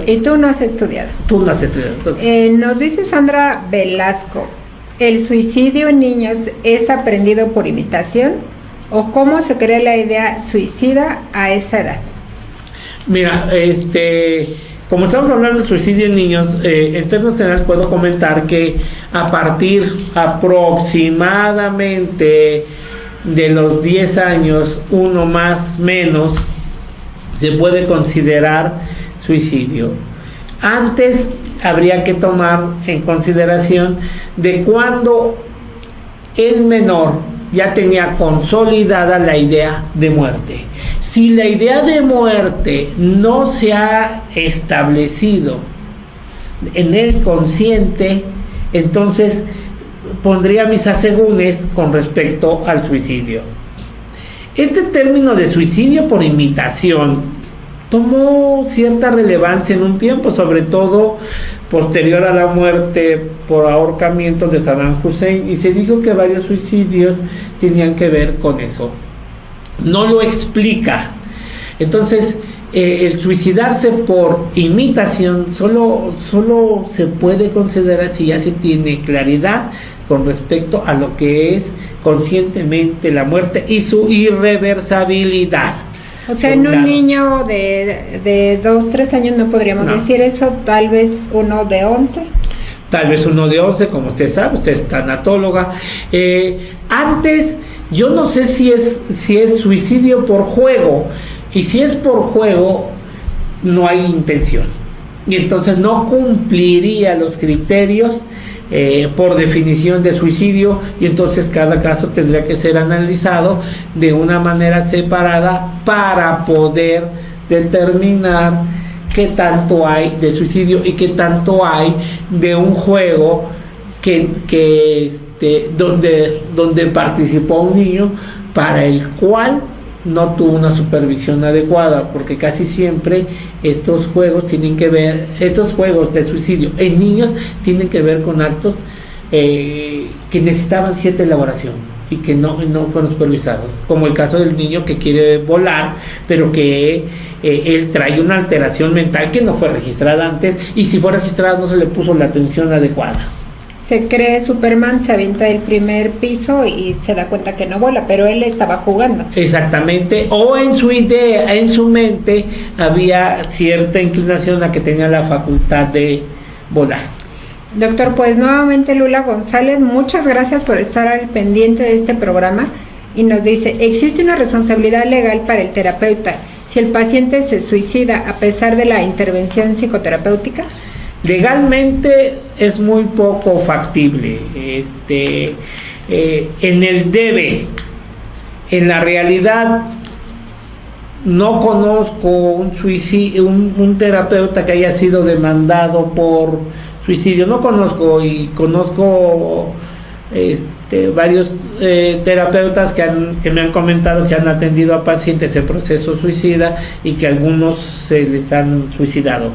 [SPEAKER 1] Y tú no has estudiado.
[SPEAKER 2] Tú no has estudiado. Entonces,
[SPEAKER 1] nos dice Sandra Velasco, ¿el suicidio en niños es aprendido por imitación? ¿O cómo se crea la idea suicida a esa edad?
[SPEAKER 2] Mira, como estamos hablando del suicidio en niños, en términos generales puedo comentar que a partir aproximadamente de los 10 años, uno más menos, se puede considerar suicidio. Antes habría que tomar en consideración de cuando el menor ya tenía consolidada la idea de muerte. Si la idea de muerte no se ha establecido en el consciente, entonces pondría mis asegúnes con respecto al suicidio. Este término de suicidio por imitación tomó cierta relevancia en un tiempo, sobre todo posterior a la muerte por ahorcamiento de Saddam Hussein, y se dijo que varios suicidios tenían que ver con eso. No lo explica. Entonces, el suicidarse por imitación solo se puede considerar si ya se tiene claridad con respecto a lo que es conscientemente la muerte y su irreversibilidad.
[SPEAKER 1] O sea, en un niño de 2, 3 años no podríamos decir eso, tal vez uno de 11.
[SPEAKER 2] Tal vez uno de 11, como usted sabe, usted es tanatóloga. Antes, yo no sé si es suicidio por juego, y si es por juego, no hay intención. Y entonces no cumpliría los criterios por definición de suicidio, y entonces cada caso tendría que ser analizado de una manera separada para poder determinar qué tanto hay de suicidio y qué tanto hay de un juego donde participó un niño para el cual no tuvo una supervisión adecuada, porque casi siempre estos juegos de suicidio en niños tienen que ver con actos que necesitaban cierta elaboración. y que no fueron supervisados, como el caso del niño que quiere volar, pero que él trae una alteración mental que no fue registrada antes, y si fue registrada no se le puso la atención adecuada.
[SPEAKER 1] Se cree Superman, se avienta del primer piso y se da cuenta que no vuela, pero él estaba jugando.
[SPEAKER 2] Exactamente, o en su idea, en su mente, había cierta inclinación a que tenía la facultad de volar.
[SPEAKER 1] Doctor, pues nuevamente Lula González, muchas gracias por estar al pendiente de este programa, y nos dice, ¿existe una responsabilidad legal para el terapeuta si el paciente se suicida a pesar de la intervención psicoterapéutica?
[SPEAKER 2] Legalmente es muy poco factible, en el debe, en la realidad no conozco un suicidio, un terapeuta que haya sido demandado por suicidio, no conozco, y conozco varios terapeutas que me han comentado que han atendido a pacientes en proceso suicida y que algunos se les han suicidado.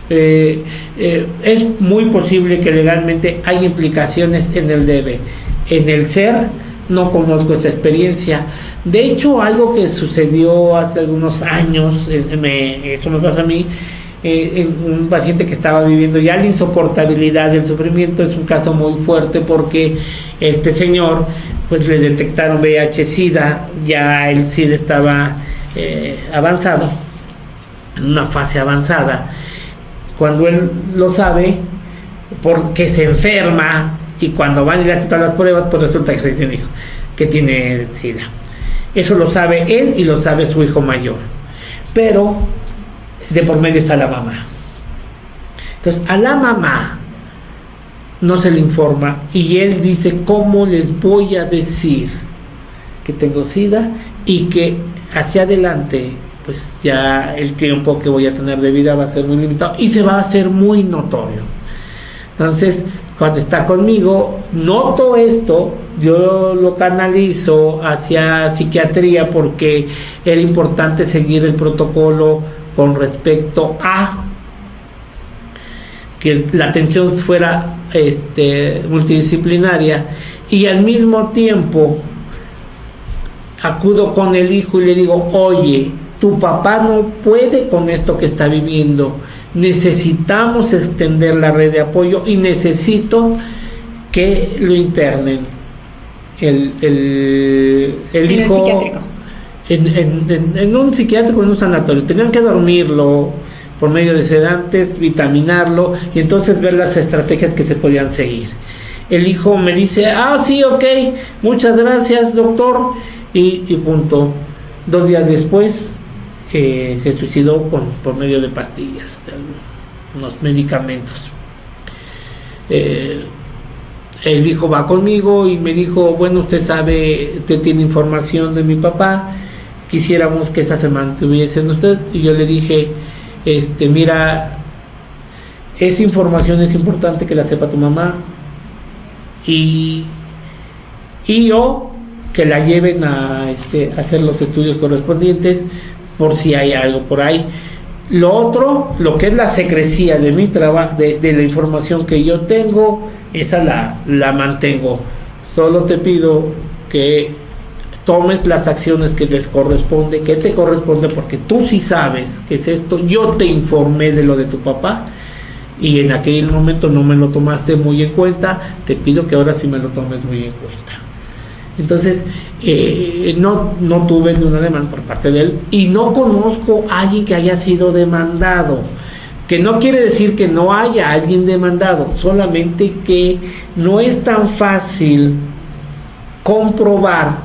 [SPEAKER 2] Es muy posible que legalmente hay implicaciones en el debe. En el ser no conozco esa experiencia. De hecho, algo que sucedió hace algunos años, eso me pasa a mí, en un paciente que estaba viviendo ya la insoportabilidad del sufrimiento. Es un caso muy fuerte porque este señor pues le detectaron VIH-Sida, ya el SIDA estaba avanzado, en una fase avanzada. Cuando él lo sabe, porque se enferma, y cuando van y le hacen todas las pruebas, pues resulta que tiene SIDA. Eso lo sabe él y lo sabe su hijo mayor, pero de por medio está la mamá. Entonces a la mamá no se le informa, y él dice, ¿cómo les voy a decir que tengo SIDA y que hacia adelante pues ya el tiempo que voy a tener de vida va a ser muy limitado y se va a hacer muy notorio? Entonces, cuando está conmigo, noto esto, yo lo canalizo hacia psiquiatría, porque era importante seguir el protocolo con respecto a que la atención fuera multidisciplinaria, y al mismo tiempo acudo con el hijo y le digo, oye, tu papá no puede con esto que está viviendo, necesitamos extender la red de apoyo y necesito que lo internen. El hijo en un psiquiátrico, en un sanatorio, tenían que dormirlo por medio de sedantes, vitaminarlo, y entonces ver las estrategias que se podían seguir. El hijo me dice, sí, ok, muchas gracias, doctor, y punto. 2 días después se suicidó por medio de pastillas, de unos medicamentos. El hijo va conmigo y me dijo, bueno, usted tiene información de mi papá, quisiéramos que esta se mantuviese en usted. Y yo le dije, mira, esa información es importante que la sepa tu mamá, y yo que la lleven a hacer los estudios correspondientes por si hay algo por ahí. Lo otro, lo que es la secrecía de mi trabajo, de la información que yo tengo, esa la mantengo. Solo te pido que tomes las acciones que les corresponde, que te corresponde, porque tú sí sabes qué es esto. Yo te informé de lo de tu papá y en aquel momento no me lo tomaste muy en cuenta, te pido que ahora sí me lo tomes muy en cuenta. Entonces, no tuve ninguna demanda por parte de él, y no conozco a alguien que haya sido demandado, que no quiere decir que no haya alguien demandado, solamente que no es tan fácil comprobar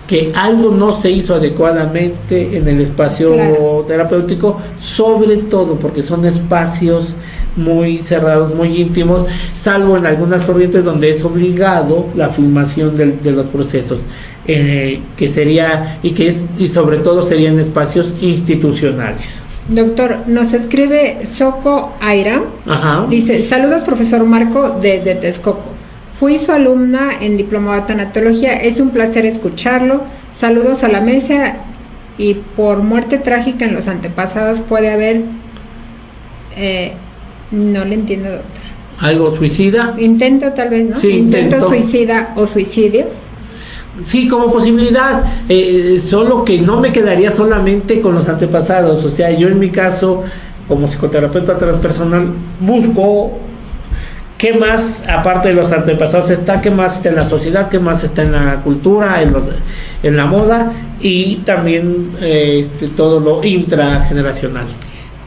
[SPEAKER 2] que algo no se hizo adecuadamente en el espacio terapéutico, sobre todo porque son espacios muy cerrados, muy íntimos, salvo en algunas corrientes donde es obligado la filmación de los procesos, que sería y sobre todo serían espacios institucionales.
[SPEAKER 1] Doctor, nos escribe Soco Aira.
[SPEAKER 2] Ajá.
[SPEAKER 1] Dice, saludos profesor Marco desde Texcoco. Fui su alumna en diplomado de tanatología, es un placer escucharlo. Saludos a la mesa, y por muerte trágica en los antepasados puede haber, no le entiendo, doctor.
[SPEAKER 2] ¿Algo suicida?
[SPEAKER 1] Intento tal vez, ¿no?
[SPEAKER 2] Sí, intento
[SPEAKER 1] suicida o suicidio.
[SPEAKER 2] Sí, como posibilidad, solo que no me quedaría solamente con los antepasados. O sea, yo en mi caso, como psicoterapeuta transpersonal, busco qué más, aparte de los antepasados, está, qué más está en la sociedad, qué más está en la cultura, en la moda, y también todo lo intrageneracional.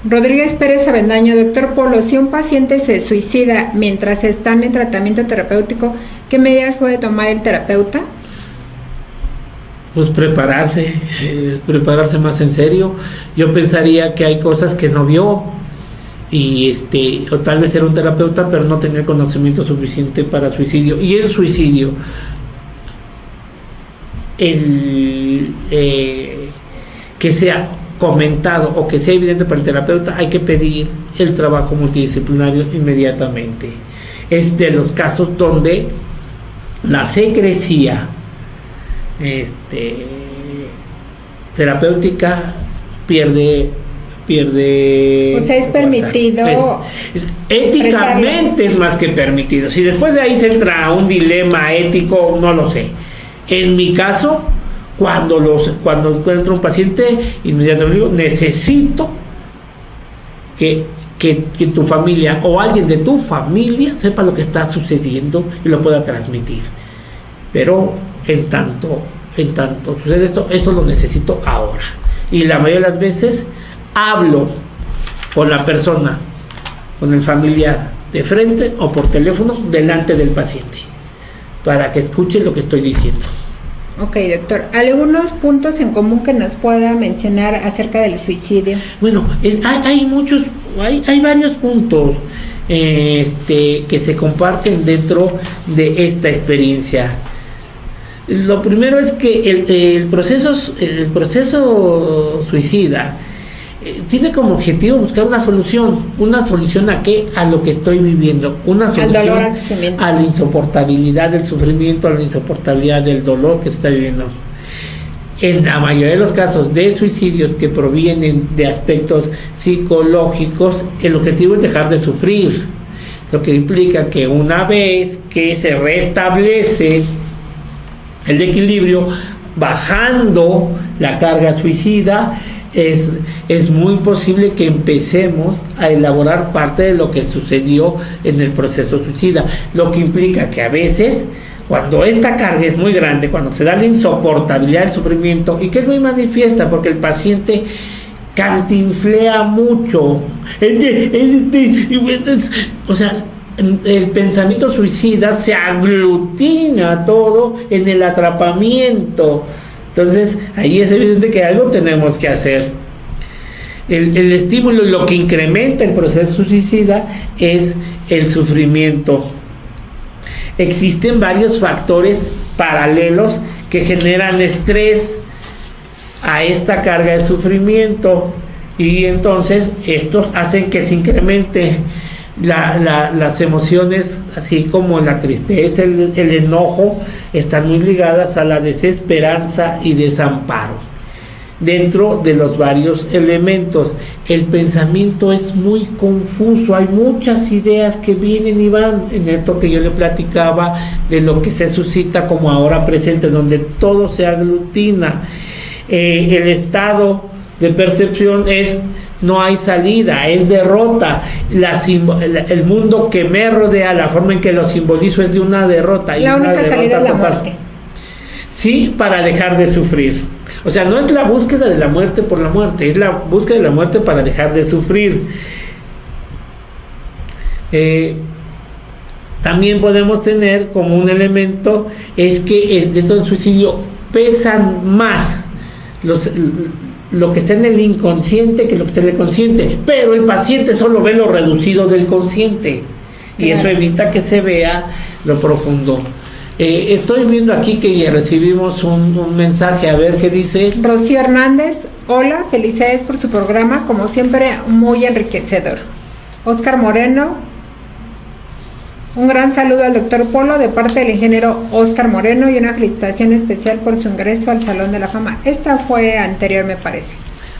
[SPEAKER 1] Rodríguez Pérez Avendaño, doctor Polo, si un paciente se suicida mientras están en tratamiento terapéutico, ¿qué medidas puede tomar el terapeuta?
[SPEAKER 2] Pues prepararse más en serio. Yo pensaría que hay cosas que no vio, y o tal vez era un terapeuta pero no tenía conocimiento suficiente para suicidio. Y el suicidio, que sea comentado o que sea evidente para el terapeuta, hay que pedir el trabajo multidisciplinario inmediatamente. Es de los casos donde la secrecía terapéutica pierde,
[SPEAKER 1] o sea, es permitido,
[SPEAKER 2] éticamente es más que permitido. Si después de ahí se entra un dilema ético, no lo sé. En mi caso, cuando encuentro un paciente, inmediatamente digo, necesito que tu familia o alguien de tu familia sepa lo que está sucediendo y lo pueda transmitir. Pero en tanto sucede esto lo necesito ahora. Y la mayoría de las veces hablo con la persona, con el familiar de frente o por teléfono delante del paciente, para que escuche lo que estoy diciendo.
[SPEAKER 1] Ok, doctor. ¿Algunos puntos en común que nos pueda mencionar acerca del suicidio?
[SPEAKER 2] Bueno, hay varios puntos que se comparten dentro de esta experiencia. Lo primero es que el proceso suicida tiene como objetivo buscar una solución ¿a qué? A lo que estoy viviendo, una solución
[SPEAKER 1] al dolor, al sufrimiento,
[SPEAKER 2] a la insoportabilidad del sufrimiento, a la insoportabilidad del dolor que se está viviendo. En la mayoría de los casos de suicidios que provienen de aspectos psicológicos, el objetivo es dejar de sufrir, lo que implica que una vez que se restablece el equilibrio, bajando la carga suicida, es muy posible que empecemos a elaborar parte de lo que sucedió en el proceso suicida, lo que implica que a veces, cuando esta carga es muy grande, cuando se da la insoportabilidad del sufrimiento, y que es muy manifiesta porque el paciente cantinflea mucho, o sea, el pensamiento suicida se aglutina todo en el atrapamiento. Entonces ahí es evidente que algo tenemos que hacer. El estímulo, lo que incrementa el proceso suicida es el sufrimiento. Existen varios factores paralelos que generan estrés a esta carga de sufrimiento, y entonces estos hacen que se incremente las emociones, así como la tristeza, el enojo, están muy ligadas a la desesperanza y desamparo. Dentro de los varios elementos, el pensamiento es muy confuso, hay muchas ideas que vienen y van, en esto que yo le platicaba de lo que se suscita como ahora presente, donde todo se aglutina. El estado de percepción es: no hay salida, es derrota. El mundo que me rodea, la forma en que lo simbolizo, es de una derrota.
[SPEAKER 1] La única salida es la muerte.
[SPEAKER 2] Sí, para dejar de sufrir. O sea, no es la búsqueda de la muerte por la muerte, es la búsqueda de la muerte para dejar de sufrir. También podemos tener como un elemento, es que dentro del suicidio pesan más lo que está en el inconsciente que lo que está en el consciente, pero el paciente solo ve lo reducido del consciente, y eso evita que se vea lo profundo. Estoy viendo aquí que recibimos un mensaje, a ver qué dice.
[SPEAKER 1] Rocío Hernández: hola, felicidades por su programa, como siempre muy enriquecedor. Oscar Moreno: un gran saludo al doctor Polo de parte del ingeniero Oscar Moreno, y una felicitación especial por su ingreso al Salón de la Fama. Esta fue anterior, me parece.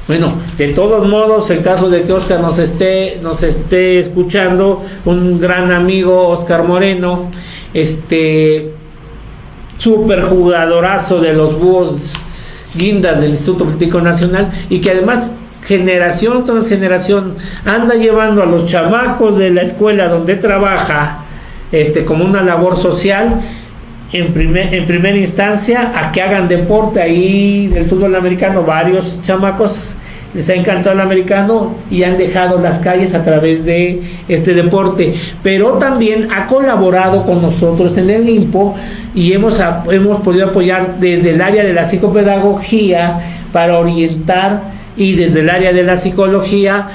[SPEAKER 2] Bueno, de todos modos, en caso de que Oscar nos esté escuchando, un gran amigo, Oscar Moreno, super jugadorazo de los Búhos Guindas del Instituto Político Nacional, y que además generación tras generación anda llevando a los chamacos de la escuela donde trabaja como una labor social en primera instancia a que hagan deporte. Ahí del fútbol americano varios chamacos les ha encantado el americano y han dejado las calles a través de este deporte, pero también ha colaborado con nosotros en el INPO y hemos podido apoyar desde el área de la psicopedagogía para orientar, y desde el área de la psicología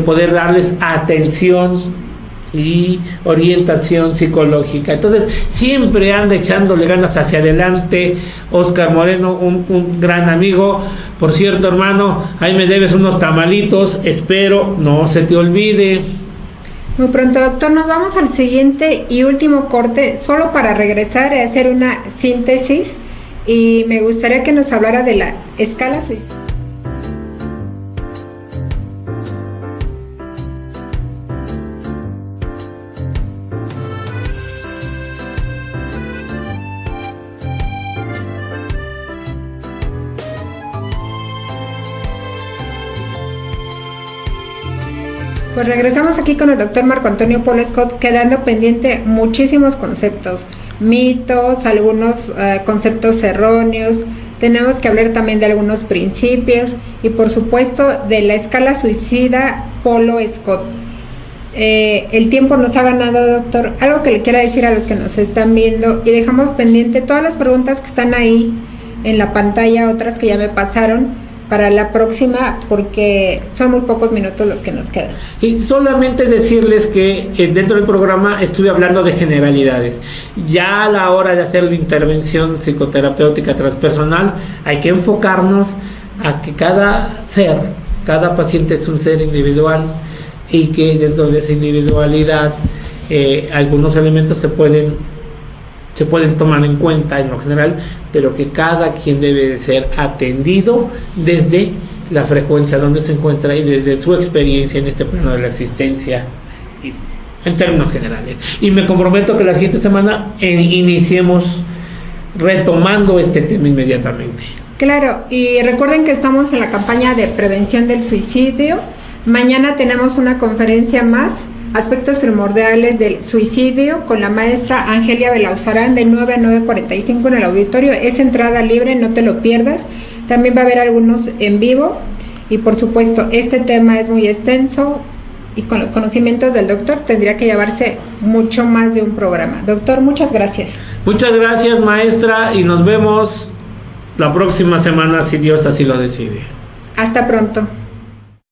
[SPEAKER 2] poder darles atención y orientación psicológica. Entonces siempre anda echándole ganas hacia adelante Óscar Moreno, un gran amigo. Por cierto, hermano, ahí me debes unos tamalitos, espero no se te olvide.
[SPEAKER 1] Muy pronto, doctor. Nos vamos al siguiente y último corte, solo para regresar y hacer una síntesis, y me gustaría que nos hablara de la escala suicida. Pues regresamos aquí con el doctor Marco Antonio Polo Scott, quedando pendiente muchísimos conceptos, mitos, algunos conceptos erróneos. Tenemos que hablar también de algunos principios y por supuesto de la escala suicida Polo Scott. El tiempo nos ha ganado, doctor. Algo que le quiera decir a los que nos están viendo, y dejamos pendiente todas las preguntas que están ahí en la pantalla, otras que ya me pasaron, para la próxima, porque son muy pocos minutos los que nos quedan.
[SPEAKER 2] Y solamente decirles que dentro del programa estuve hablando de generalidades. Ya a la hora de hacer la intervención psicoterapéutica transpersonal hay que enfocarnos a que cada paciente es un ser individual, y que dentro de esa individualidad algunos elementos se pueden tomar en cuenta en lo general, pero que cada quien debe de ser atendido desde la frecuencia donde se encuentra y desde su experiencia en este plano de la existencia, en términos generales. Y me comprometo que la siguiente semana iniciemos retomando este tema inmediatamente.
[SPEAKER 1] Claro, y recuerden que estamos en la campaña de prevención del suicidio. Mañana tenemos una conferencia más, aspectos primordiales del suicidio, con la maestra Angelia Belauzarán, de 9 a 9:45 en el auditorio. Es entrada libre, no te lo pierdas. También va a haber algunos en vivo, y por supuesto este tema es muy extenso, y con los conocimientos del doctor tendría que llevarse mucho más de un programa. Doctor, muchas gracias.
[SPEAKER 2] Muchas gracias, maestra, y nos vemos la próxima semana si Dios así lo decide.
[SPEAKER 1] Hasta pronto.